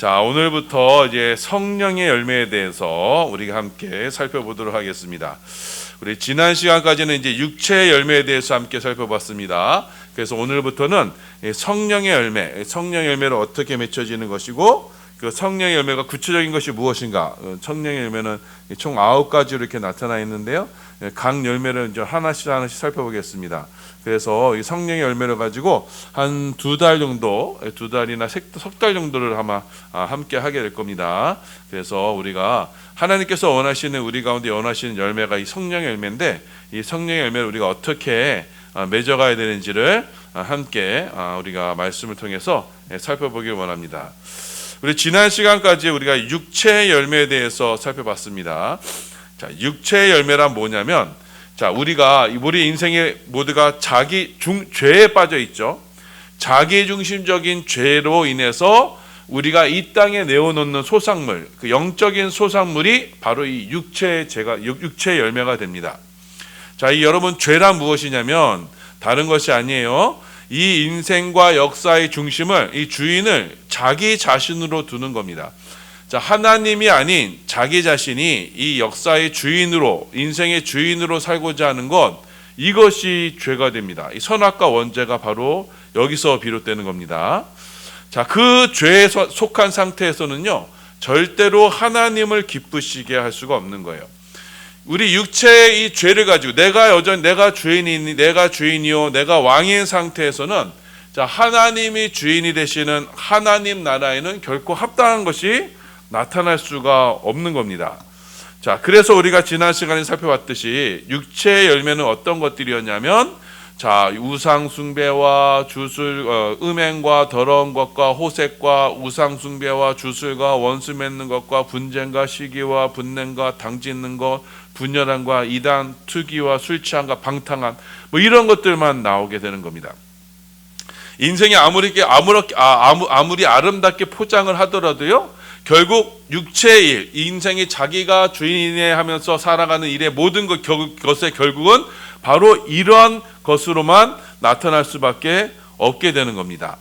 자, 오늘부터 이제 성령의 열매에 대해서 우리가 함께 살펴보도록 하겠습니다. 우리 지난 시간까지는 이제 육체의 열매에 대해서 함께 살펴봤습니다. 그래서 오늘부터는 성령의 열매, 성령의 열매를 어떻게 맺혀지는 것이고 그 성령의 열매가 구체적인 것이 무엇인가? 성령의 열매는 총 9가지로 이렇게 나타나 있는데요. 각 열매를 이제 하나씩 살펴보겠습니다. 그래서 이 성령의 열매를 가지고 한 2달 정도, 2달이나 석 달 정도를 아마 함께 하게 될 겁니다. 그래서 우리가 하나님께서 원하시는 우리 가운데 원하시는 열매가 이 성령의 열매인데 이 성령의 열매를 우리가 어떻게 맺어가야 되는지를 함께 우리가 말씀을 통해서 살펴보길 원합니다. 우리 지난 시간까지 우리가 육체의 열매에 대해서 살펴봤습니다. 자, 육체의 열매란 뭐냐면, 자, 우리 인생에 모두가 죄에 빠져 있죠. 자기 중심적인 죄로 인해서 우리가 이 땅에 내어놓는 소상물, 그 영적인 소상물이 바로 이 육체의 열매가 됩니다. 자, 이 여러분 죄란 무엇이냐면 다른 것이 아니에요. 이 인생과 역사의 중심을, 이 주인을 자기 자신으로 두는 겁니다. 자, 하나님이 아닌 자기 자신이 이 역사의 주인으로, 인생의 주인으로 살고자 하는 것, 이것이 죄가 됩니다. 이 선악과 원죄가 바로 여기서 비롯되는 겁니다. 자, 그 죄에 속한 상태에서는요, 절대로 하나님을 기쁘시게 할 수가 없는 거예요. 우리 육체의 이 죄를 가지고 내가 주인이요, 내가 왕인 상태에서는, 자, 하나님이 주인이 되시는 하나님 나라에는 결코 합당한 것이 나타날 수가 없는 겁니다. 자, 그래서 우리가 지난 시간에 살펴봤듯이 육체의 열매는 어떤 것들이었냐면, 자, 우상 숭배와 주술, 음행과 더러운 것과 호색과 우상 숭배와 주술과 원수 맺는 것과 분쟁과 시기와 분냄과 당짓는 것, 분열함과 이단, 투기와 술 취함과 방탕함, 뭐 이런 것들만 나오게 되는 겁니다. 인생이 아무리 아름답게 포장을 하더라도요, 결국 육체의 일, 인생이 자기가 주인이네 하면서 살아가는 일의 모든 것의 결국은 바로 이러한 것으로만 나타날 수밖에 없게 되는 겁니다.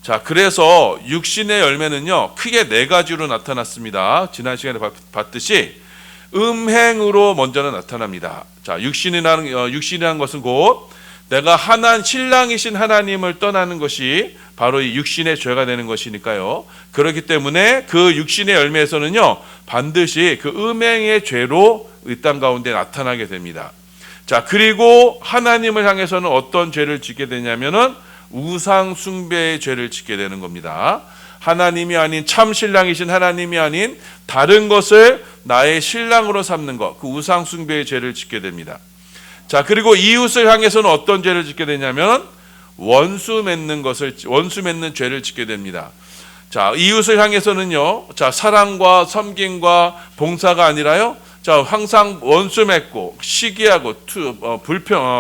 자, 그래서 육신의 열매는요, 크게 4가지로 나타났습니다. 지난 시간에 봤듯이 음행으로 먼저는 나타납니다. 자, 육신이라는 것은 곧 내가 신랑이신 하나님을 떠나는 것이 바로 이 육신의 죄가 되는 것이니까요. 그렇기 때문에 그 육신의 열매에서는요, 반드시 그 음행의 죄로 이 땅 가운데 나타나게 됩니다. 자, 그리고 하나님을 향해서는 어떤 죄를 짓게 되냐면은 우상 숭배의 죄를 짓게 되는 겁니다. 하나님이 아닌 참 신랑이신 하나님이 아닌 다른 것을 나의 신랑으로 삼는 것, 그 우상 숭배의 죄를 짓게 됩니다. 자, 그리고 이웃을 향해서는 어떤 죄를 짓게 되냐면 원수 맺는 죄를 짓게 됩니다. 자, 이웃을 향해서는요, 자, 사랑과 섬김과 봉사가 아니라요, 자, 항상 원수 맺고 시기하고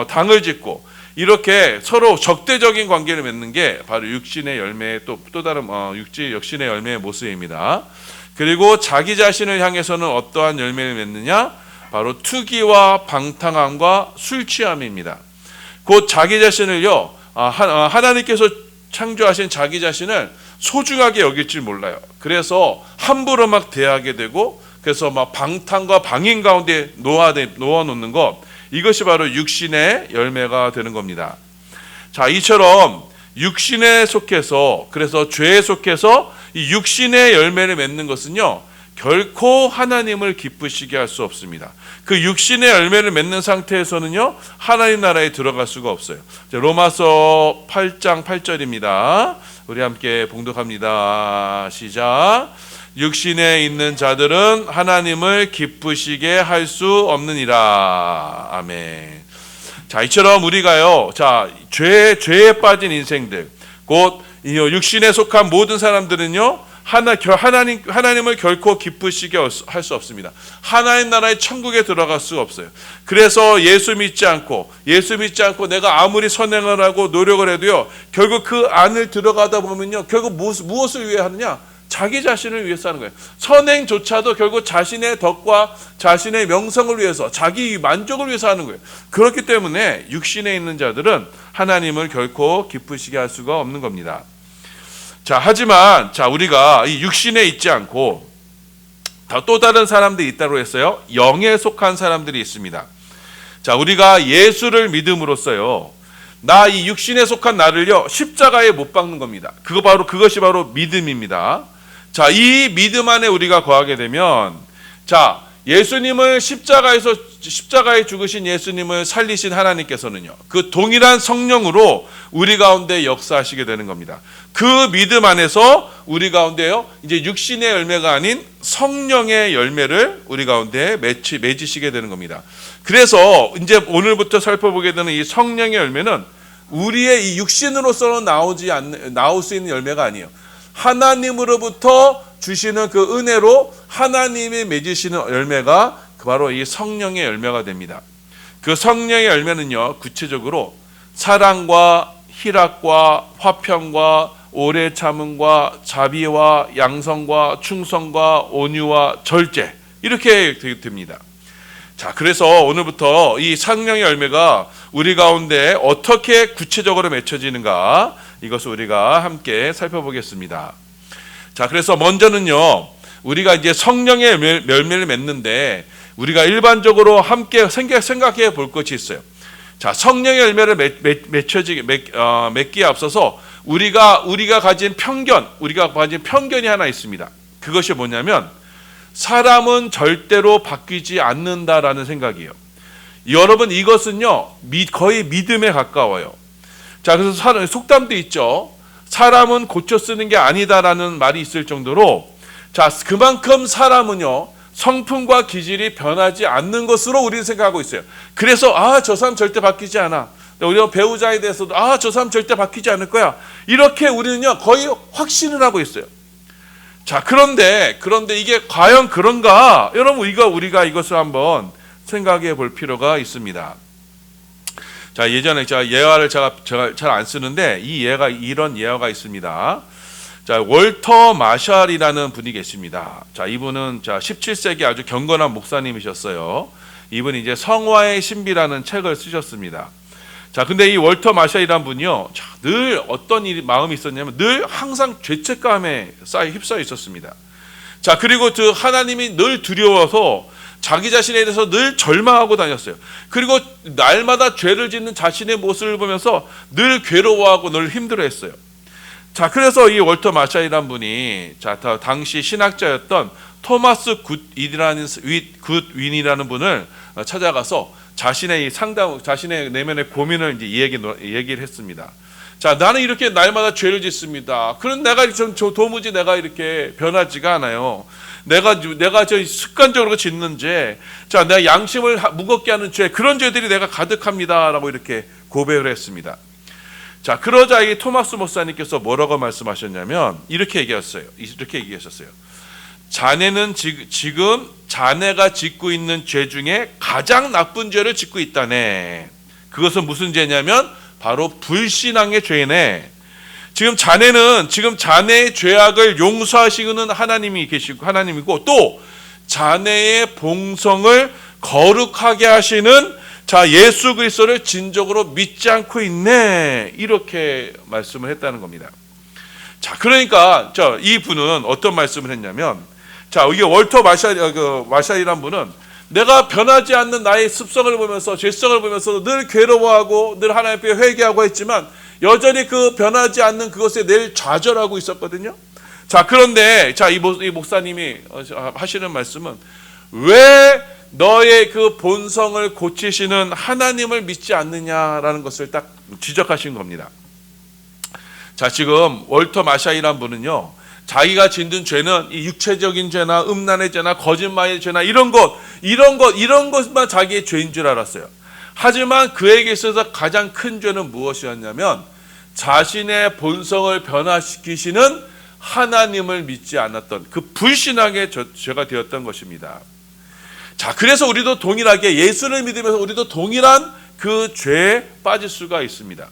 당을 짓고 이렇게 서로 적대적인 관계를 맺는 게 바로 육신의 열매의 또 다른 육신의 열매의 모습입니다. 그리고 자기 자신을 향해서는 어떠한 열매를 맺느냐? 바로 투기와 방탕함과 술 취함입니다. 곧 자기 자신을요, 하나님께서 창조하신 자기 자신을 소중하게 여길 줄 몰라요. 그래서 함부로 막 대하게 되고, 그래서 막 방탕과 방임 가운데 놓아놓는 것, 이것이 바로 육신의 열매가 되는 겁니다. 자, 이처럼 육신에 속해서, 그래서 죄에 속해서 이 육신의 열매를 맺는 것은요, 결코 하나님을 기쁘시게 할 수 없습니다. 그 육신의 열매를 맺는 상태에서는요, 하나님 나라에 들어갈 수가 없어요. 로마서 8장 8절입니다. 우리 함께 봉독합니다. 시작. 육신에 있는 자들은 하나님을 기쁘시게 할 수 없느니라. 아멘. 자, 이처럼 우리가요, 자, 죄에 빠진 인생들, 곧 육신에 속한 모든 사람들은요, 하나님을 결코 기쁘시게 할 수 없습니다. 하나님 나라의 천국에 들어갈 수가 없어요. 그래서 예수 믿지 않고 내가 아무리 선행을 하고 노력을 해도요, 결국 그 안을 들어가다 보면요, 결국 무엇을 위해 하느냐? 자기 자신을 위해서 하는 거예요. 선행조차도 결국 자신의 덕과 자신의 명성을 위해서, 자기 만족을 위해서 하는 거예요. 그렇기 때문에 육신에 있는 자들은 하나님을 결코 기쁘시게 할 수가 없는 겁니다. 자, 하지만 우리가 이 육신에 있지 않고 또 다른 사람들이 있다고 했어요. 영에 속한 사람들이 있습니다. 자, 우리가 예수를 믿음으로써요, 나 이 육신에 속한 나를요 십자가에 못 박는 겁니다. 그것이 바로 믿음입니다. 자, 이 믿음 안에 우리가 거하게 되면, 자, 예수님을 십자가에 죽으신 예수님을 살리신 하나님께서는요, 그 동일한 성령으로 우리 가운데 역사하시게 되는 겁니다. 그 믿음 안에서 우리 가운데요, 이제 육신의 열매가 아닌 성령의 열매를 우리 가운데 맺으시게 되는 겁니다. 그래서 이제 오늘부터 살펴보게 되는 이 성령의 열매는 우리의 이 육신으로서는 나올 수 있는 열매가 아니에요. 하나님으로부터 주시는 그 은혜로 하나님이 맺으시는 열매가 바로 이 성령의 열매가 됩니다. 그 성령의 열매는요, 구체적으로 사랑과 희락과 화평과 오래 참음과 자비와 양성과 충성과 온유와 절제, 이렇게 됩니다. 자, 그래서 오늘부터 이 성령의 열매가 우리 가운데 어떻게 구체적으로 맺혀지는가, 이것을 우리가 함께 살펴보겠습니다. 자, 그래서 먼저는요, 우리가 이제 성령의 열매를 맺는데 우리가 일반적으로 함께 생각해 볼 것이 있어요. 자, 성령의 열매를 맺기에 앞서서 우리가 가진 편견이 하나 있습니다. 그것이 뭐냐면, 사람은 절대로 바뀌지 않는다라는 생각이에요. 여러분, 이것은요 거의 믿음에 가까워요. 자, 그래서 속담도 있죠. 사람은 고쳐 쓰는 게 아니다라는 말이 있을 정도로, 자, 그만큼 사람은요 성품과 기질이 변하지 않는 것으로 우리는 생각하고 있어요. 그래서 저 사람 절대 바뀌지 않아. 우리가 배우자에 대해서도 저 사람 절대 바뀌지 않을 거야. 이렇게 우리는요 거의 확신을 하고 있어요. 자, 그런데 이게 과연 그런가? 여러분, 우리가 이것을 한번 생각해 볼 필요가 있습니다. 자, 예전에 제가 예화를 제가 잘 안 쓰는데 이런 예화가 있습니다. 자, 월터 마샬이라는 분이 계십니다. 자, 이분은 17세기 아주 경건한 목사님이셨어요. 이분이 이제 성화의 신비라는 책을 쓰셨습니다. 자, 근데 이 월터 마샬이라는 분이요, 늘 어떤 마음이 있었냐면, 늘 항상 죄책감에 휩싸여 있었습니다. 자, 그리고 하나님이 늘 두려워서 자기 자신에 대해서 늘 절망하고 다녔어요. 그리고 날마다 죄를 짓는 자신의 모습을 보면서 늘 괴로워하고 늘 힘들어했어요. 자, 그래서 이 월터 마샬이라는 분이 당시 신학자였던 토마스 굿윈이라는 분을 찾아가서 자신의 내면의 고민을 이제 얘기를 했습니다. 자, 나는 이렇게 날마다 죄를 짓습니다. 그런 도무지 내가 이렇게 변하지가 않아요. 내가 저 습관적으로 짓는 죄, 자, 내가 양심을 무겁게 하는 죄, 그런 죄들이 내가 가득합니다라고 이렇게 고백을 했습니다. 자, 그러자 이 토마스 목사님께서 뭐라고 말씀하셨냐면 이렇게 얘기하셨어요. 자네는 지금 자네가 짓고 있는 죄 중에 가장 나쁜 죄를 짓고 있다네. 그것은 무슨 죄냐면 바로 불신앙의 죄네. 지금 자네의 죄악을 용서하시는 하나님이고 또 자네의 봉성을 거룩하게 하시는 예수 그리스도를 진정으로 믿지 않고 있네. 이렇게 말씀을 했다는 겁니다. 자, 그러니까 이 분은 어떤 말씀을 했냐면, 이게 월터 마샬이란 분은 내가 변하지 않는 나의 습성을 보면서, 죄성을 보면서 늘 괴로워하고 늘 하나님 앞에 회개하고 했지만 여전히 그 변하지 않는 그것에 늘 좌절하고 있었거든요. 자, 그런데 이 목사님이 하시는 말씀은, 왜 너의 그 본성을 고치시는 하나님을 믿지 않느냐라는 것을 딱 지적하신 겁니다. 자, 지금 월터 마샬이란 분은요, 자기가 짓는 죄는 이 육체적인 죄나 음란의 죄나 거짓말의 죄나 이런 것만 자기의 죄인 줄 알았어요. 하지만 그에게 있어서 가장 큰 죄는 무엇이었냐면 자신의 본성을 변화시키시는 하나님을 믿지 않았던 그 불신앙의 죄가 되었던 것입니다. 자, 그래서 우리도 동일하게 예수를 믿으면서 우리도 동일한 그 죄에 빠질 수가 있습니다.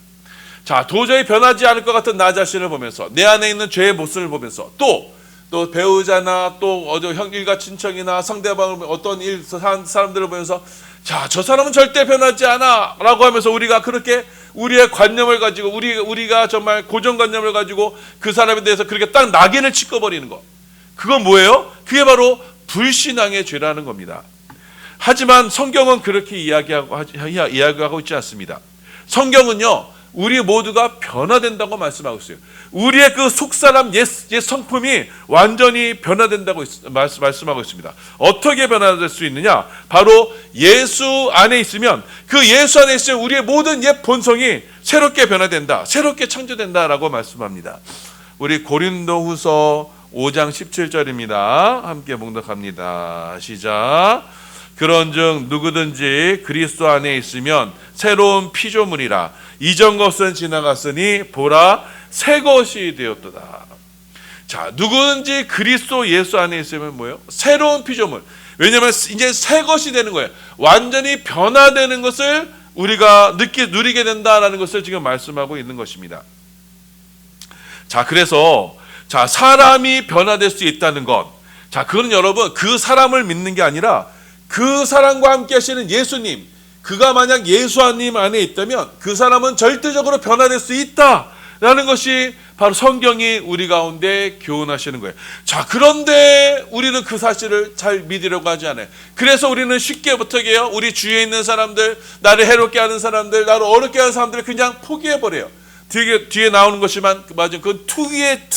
자, 도저히 변하지 않을 것 같은 나 자신을 보면서, 내 안에 있는 죄의 모습을 보면서, 또 배우자나 또 일가 친척이나 상대방을 어떤 사람들을 보면서, 자, 저 사람은 절대 변하지 않아 라고 하면서 우리가 그렇게 우리의 관념을 가지고 우리가 정말 고정관념을 가지고 그 사람에 대해서 그렇게 딱 낙인을 찍어버리는 것. 그건 뭐예요? 그게 바로 불신앙의 죄라는 겁니다. 하지만 성경은 그렇게 이야기하고 있지 않습니다. 성경은요, 우리 모두가 변화된다고 말씀하고 있어요. 우리의 그 속사람 옛 성품이 완전히 변화된다고 말씀하고 있습니다. 어떻게 변화될 수 있느냐? 바로 예수 안에 있으면, 그 예수 안에 있으면 우리의 모든 옛 본성이 새롭게 변화된다, 새롭게 창조된다라고 말씀합니다. 우리 고린도후서 5장 17절입니다. 함께 봉독합니다. 시작. 그런즉 누구든지 그리스도 안에 있으면 새로운 피조물이라. 이전 것은 지나갔으니 보라 새 것이 되었도다. 자, 누구든지 그리스도 예수 안에 있으면 뭐예요? 새로운 피조물. 왜냐하면 이제 새 것이 되는 거예요. 완전히 변화되는 것을 우리가 누리게 된다라는 것을 지금 말씀하고 있는 것입니다. 자, 그래서 사람이 변화될 수 있다는 것. 자, 그건 여러분 그 사람을 믿는 게 아니라 그 사람과 함께 하시는 예수님, 그가 만약 예수님 안에 있다면 그 사람은 절대적으로 변화될 수 있다라는 것이 바로 성경이 우리 가운데 교훈하시는 거예요. 자, 그런데 우리는 그 사실을 잘 믿으려고 하지 않아요. 그래서 우리는 쉽게 어떻게 해요? 우리 주위에 있는 사람들, 나를 해롭게 하는 사람들, 나를 어렵게 하는 사람들을 그냥 포기해버려요. 뒤에 나오는 것이만 맞은 그건 투기의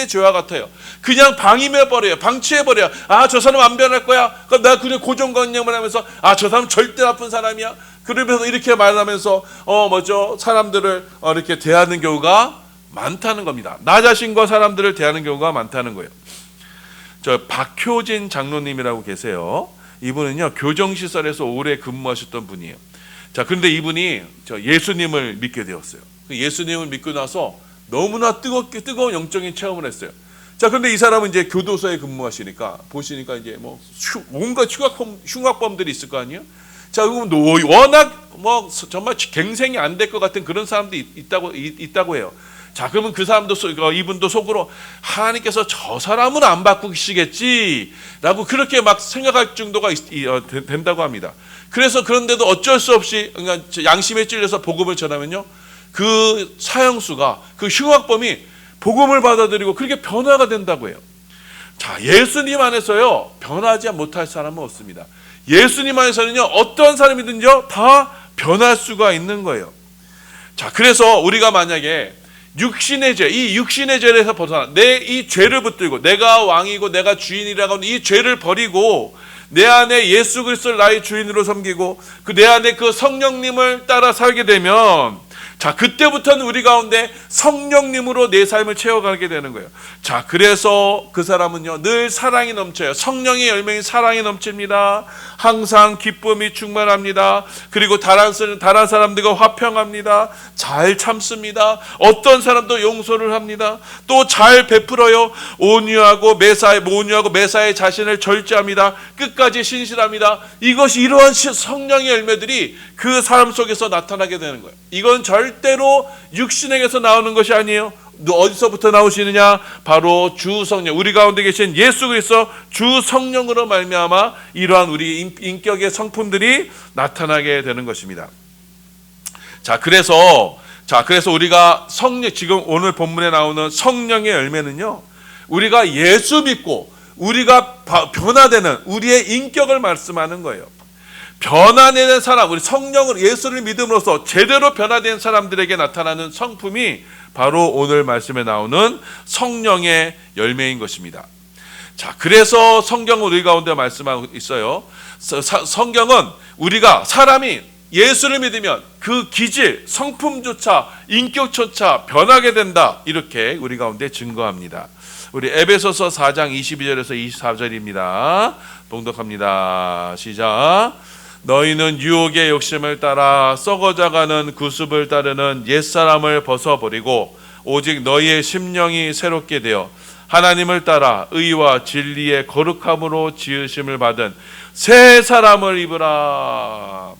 죄와 같아요. 그냥 방임해버려요. 방치해버려요. 아, 저 사람 안 변할 거야. 그럼 나 그냥 고정관념을 하면서 아, 저 사람 절대 나쁜 사람이야. 그러면서 이렇게 말하면서 사람들을 이렇게 대하는 경우가 많다는 겁니다. 나 자신과 사람들을 대하는 경우가 많다는 거예요. 저 박효진 장로님이라고 계세요. 이분은요, 교정시설에서 오래 근무하셨던 분이에요. 자, 그런데 이분이 예수님을 믿게 되었어요. 예수님을 믿고 나서 너무나 뜨거운 영적인 체험을 했어요. 자, 그런데 이 사람은 이제 교도소에 근무하시니까 보시니까 이제 온갖 흉악범들이 있을 거 아니에요. 자, 그럼 워낙 정말 갱생이 안 될 것 같은 그런 사람들이 있다고 해요. 자, 그러면 그 사람도 이분도 속으로 하나님께서 저 사람은 안 바꾸시겠지라고 그렇게 막 생각할 정도가 된다고 합니다. 그래서 그런데도 어쩔 수 없이 그러니까 양심에 찔려서 복음을 전하면요, 그 사형수가, 그 흉악범이 복음을 받아들이고 그렇게 변화가 된다고 해요. 자, 예수님 안에서요, 변하지 못할 사람은 없습니다. 예수님 안에서는요, 어떤 사람이든지요, 다 변할 수가 있는 거예요. 자, 그래서 우리가 만약에 육신의 죄, 이 육신의 죄에서 벗어나 내 이 죄를 붙들고 내가 왕이고 내가 주인이라고 하는 이 죄를 버리고 내 안에 예수 그리스도를 나의 주인으로 섬기고 그 내 안에 그 성령님을 따라 살게 되면, 자, 그때부터는 우리 가운데 성령님으로 내 삶을 채워가게 되는 거예요. 자, 그래서 그 사람은요, 늘 사랑이 넘쳐요. 성령의 열매인 사랑이 넘칩니다. 항상 기쁨이 충만합니다. 그리고 다른 사람들과 화평합니다. 잘 참습니다. 어떤 사람도 용서를 합니다. 또 잘 베풀어요. 온유하고 매사에 자신을 절제합니다. 끝까지 신실합니다. 이것이 이러한 성령의 열매들이 그 사람 속에서 나타나게 되는 거예요. 이건 절대로 육신에게서 나오는 것이 아니에요. 어디서부터 나오시느냐? 바로 주 성령, 우리 가운데 계신 예수 그리스도 주 성령으로 말미암아 이러한 우리 인격의 성품들이 나타나게 되는 것입니다. 자, 그래서 우리가 지금 오늘 본문에 나오는 성령의 열매는요, 우리가 예수 믿고 우리가 변화되는 우리의 인격을 말씀하는 거예요. 변화되는 사람, 우리 성령을, 예수를 믿음으로써 제대로 변화된 사람들에게 나타나는 성품이 바로 오늘 말씀에 나오는 성령의 열매인 것입니다. 자, 그래서 성경은 우리 가운데 말씀하고 있어요. 성경은 우리가 사람이 예수를 믿으면 그 기질, 성품조차, 인격조차 변하게 된다, 이렇게 우리 가운데 증거합니다. 우리 에베소서 4장 22절에서 24절입니다. 봉독합니다. 시작. 너희는 유혹의 욕심을 따라 썩어져가는 구습을 따르는 옛사람을 벗어버리고 오직 너희의 심령이 새롭게 되어 하나님을 따라 의와 진리의 거룩함으로 지으심을 받은 새 사람을 입으라.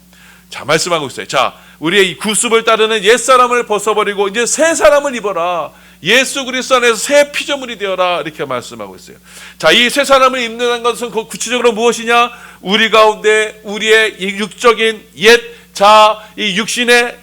자, 말씀하고 있어요. 자, 우리의 이 구습을 따르는 옛사람을 벗어버리고 이제 새 사람을 입어라. 예수 그리스도 안에서 새 피조물이 되어라, 이렇게 말씀하고 있어요. 자, 이 새 사람을 입는 것은 구체적으로 무엇이냐? 우리 가운데 우리의 육적인 옛 자, 이 육신의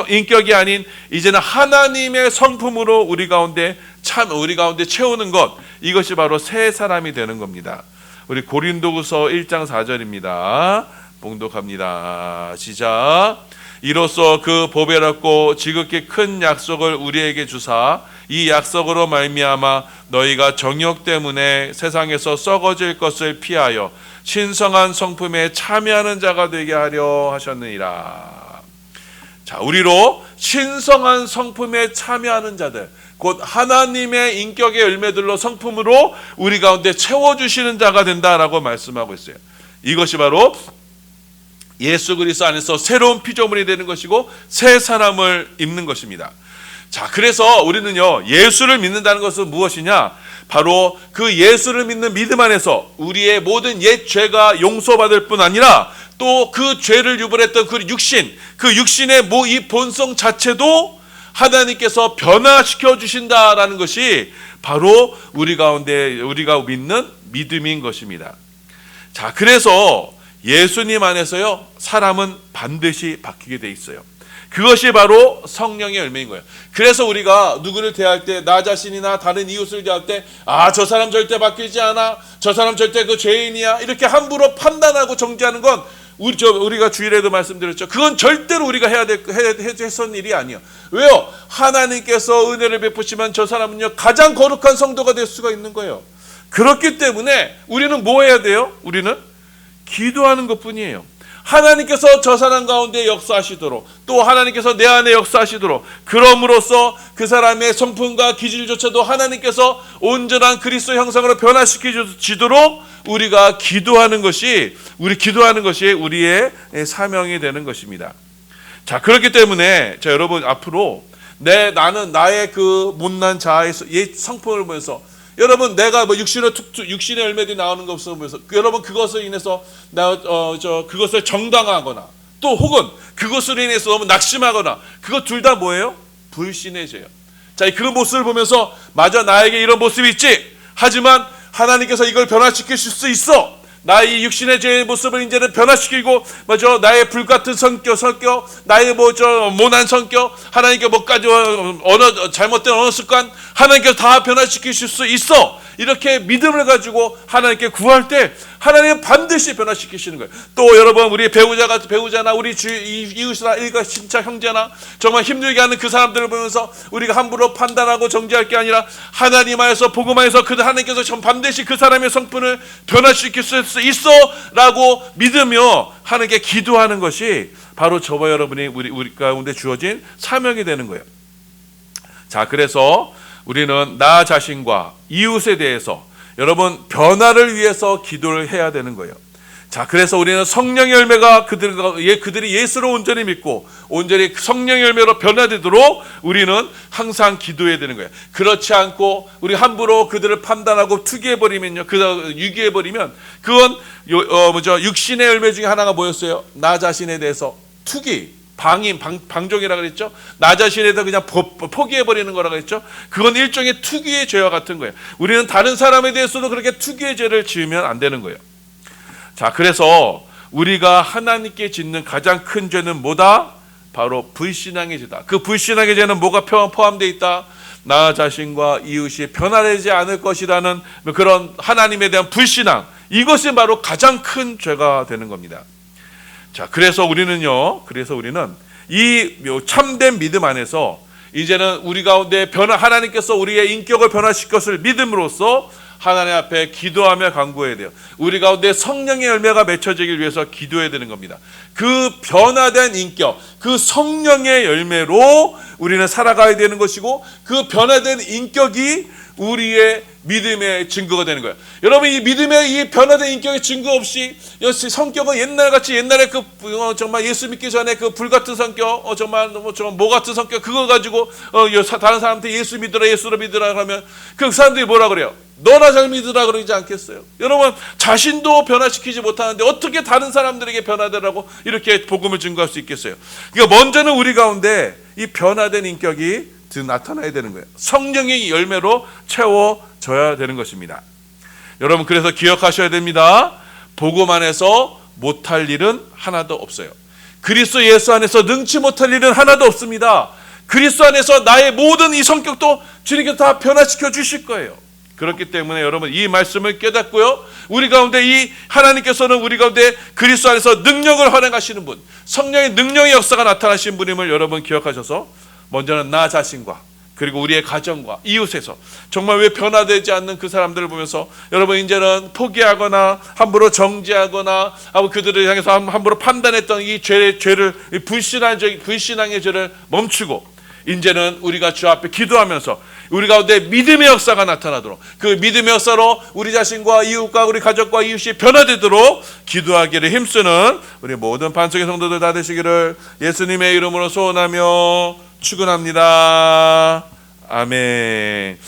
인격이 아닌 이제는 하나님의 성품으로 우리 가운데 채우는 것, 이것이 바로 새 사람이 되는 겁니다. 우리 고린도후서 1장 4절입니다. 봉독합니다. 시작. 이로써 그 보배롭고 지극히 큰 약속을 우리에게 주사 이 약속으로 말미암아 너희가 정욕 때문에 세상에서 썩어질 것을 피하여 신성한 성품에 참여하는 자가 되게 하려 하셨느니라. 자, 우리로 신성한 성품에 참여하는 자들, 곧 하나님의 인격의 열매들로 성품으로 우리 가운데 채워주시는 자가 된다라고 말씀하고 있어요. 이것이 바로 예수 그리스도 안에서 새로운 피조물이 되는 것이고 새 사람을 입는 것입니다. 자, 그래서 우리는요, 예수를 믿는다는 것은 무엇이냐? 바로 그 예수를 믿는 믿음 안에서 우리의 모든 옛 죄가 용서받을 뿐 아니라 또 그 죄를 유발했던 그 육신의 이 본성 자체도 하나님께서 변화시켜 주신다라는 것이 바로 우리 가운데 우리가 믿는 믿음인 것입니다. 자, 그래서 예수님 안에서요, 사람은 반드시 바뀌게 돼 있어요. 그것이 바로 성령의 열매인 거예요. 그래서 우리가 누구를 대할 때, 나 자신이나 다른 이웃을 대할 때, 저 사람 절대 바뀌지 않아, 저 사람 절대 그 죄인이야, 이렇게 함부로 판단하고 정죄하는 건 우리가 주일에도 말씀드렸죠. 그건 절대로 우리가 했던 일이 아니에요. 왜요? 하나님께서 은혜를 베푸시면 저 사람은요, 가장 거룩한 성도가 될 수가 있는 거예요. 그렇기 때문에 우리는 뭐 해야 돼요? 우리는 기도하는 것뿐이에요. 하나님께서 저 사람 가운데 역사하시도록, 또 하나님께서 내 안에 역사하시도록, 그럼으로써 그 사람의 성품과 기질조차도 하나님께서 온전한 그리스도 형상으로 변화시키시도록 우리가 기도하는 것이 우리의 사명이 되는 것입니다. 자, 그렇기 때문에 여러분, 앞으로 나는 나의 그 못난 자아의 옛 성품을 보면서, 여러분, 내가 육신의 열매들이 나오는 것을 보면서 여러분, 그것을 인해서 그것을 정당화하거나, 또 혹은 그것으로 인해서 너무 낙심하거나, 그것 둘 다 뭐예요? 불신의 죄예요. 자, 그 모습을 보면서 맞아, 나에게 이런 모습이 있지. 하지만 하나님께서 이걸 변화시키실 수 있어. 나의 육신의 죄의 모습을 이제는 변화시키고, 나의 불같은 성격, 나의 모난 성격, 하나님께 뭐까지 잘못된 언어 습관, 하나님께서 다 변화시키실 수 있어. 이렇게 믿음을 가지고 하나님께 구할 때 하나님은 반드시 변화시키시는 거예요. 또 여러분, 우리 배우자나 우리 이웃이나 일가 친척 형제나 정말 힘들게 하는 그 사람들을 보면서 우리가 함부로 판단하고 정죄할 게 아니라 하나님 안에서 복음 안에서 하나님께서 반드시 그 사람의 성품을 변화시킬 수 있어 라고 믿으며 하나님께 기도하는 것이 바로 저와 여러분이 우리 가운데 주어진 사명이 되는 거예요. 자, 그래서 우리는 나 자신과 이웃에 대해서 여러분 변화를 위해서 기도를 해야 되는 거예요. 자, 그래서 우리는 성령의 열매가 그들이 예수를 온전히 믿고 온전히 성령의 열매로 변화되도록 우리는 항상 기도해야 되는 거예요. 그렇지 않고 우리 함부로 그들을 판단하고 유기해버리면 그건 육신의 열매 중에 하나가 뭐였어요? 나 자신에 대해서 방종이라고 그랬죠. 나 자신에 대해서 그냥 포기해버리는 거라고 그랬죠. 그건 일종의 투기의 죄와 같은 거예요. 우리는 다른 사람에 대해서도 그렇게 투기의 죄를 지으면 안 되는 거예요. 자, 그래서 우리가 하나님께 짓는 가장 큰 죄는 뭐다? 바로 불신앙의 죄다. 그 불신앙의 죄는 뭐가 포함되어 있다? 나 자신과 이웃이 변화되지 않을 것이라는 그런 하나님에 대한 불신앙, 이것이 바로 가장 큰 죄가 되는 겁니다. 자, 그래서 우리는 이 참된 믿음 안에서 이제는 우리 가운데 하나님께서 우리의 인격을 변화시킬 것을 믿음으로써 하나님 앞에 기도하며 간구해야 돼요. 우리 가운데 성령의 열매가 맺혀지길 위해서 기도해야 되는 겁니다. 그 변화된 인격, 그 성령의 열매로 우리는 살아가야 되는 것이고, 그 변화된 인격이 우리의 믿음의 증거가 되는 거예요. 여러분, 이 믿음의 이 변화된 인격의 증거 없이 성격은 옛날에 정말 예수 믿기 전에 그 불같은 성격, 정말 모 같은 성격, 그거 가지고 다른 사람한테 예수로 믿으라 하면 그 사람들이 뭐라 그래요? 너나 잘 믿으라 그러지 않겠어요? 여러분, 자신도 변화시키지 못하는데 어떻게 다른 사람들에게 변화되라고 이렇게 복음을 증거할 수 있겠어요? 그러니까 먼저는 우리 가운데 이 변화된 인격이 나타나야 되는 거예요. 성령의 열매로 채워져야 되는 것입니다. 여러분, 그래서 기억하셔야 됩니다. 복음 안에서 못할 일은 하나도 없어요. 그리스도 예수 안에서 능치 못할 일은 하나도 없습니다. 그리스도 안에서 나의 모든 이 성격도 주님께서 다 변화시켜 주실 거예요. 그렇기 때문에 여러분 이 말씀을 깨닫고요, 우리 가운데 이 하나님께서는 우리 가운데 그리스도 안에서 능력을 활용하시는 분, 성령의 능력의 역사가 나타나신 분임을 여러분 기억하셔서 먼저는 나 자신과 그리고 우리의 가정과 이웃에서 정말 왜 변화되지 않는 그 사람들을 보면서 여러분 이제는 포기하거나 함부로 정죄하거나 하고 그들을 향해서 함부로 판단했던 이 죄를 불신앙의 죄를 멈추고 이제는 우리가 주 앞에 기도하면서 우리 가운데 믿음의 역사가 나타나도록, 그 믿음의 역사로 우리 자신과 이웃과 우리 가족과 이웃이 변화되도록 기도하기를 힘쓰는 우리 모든 반석의 성도들 다 되시기를 예수님의 이름으로 소원하며 축원합니다. 아멘.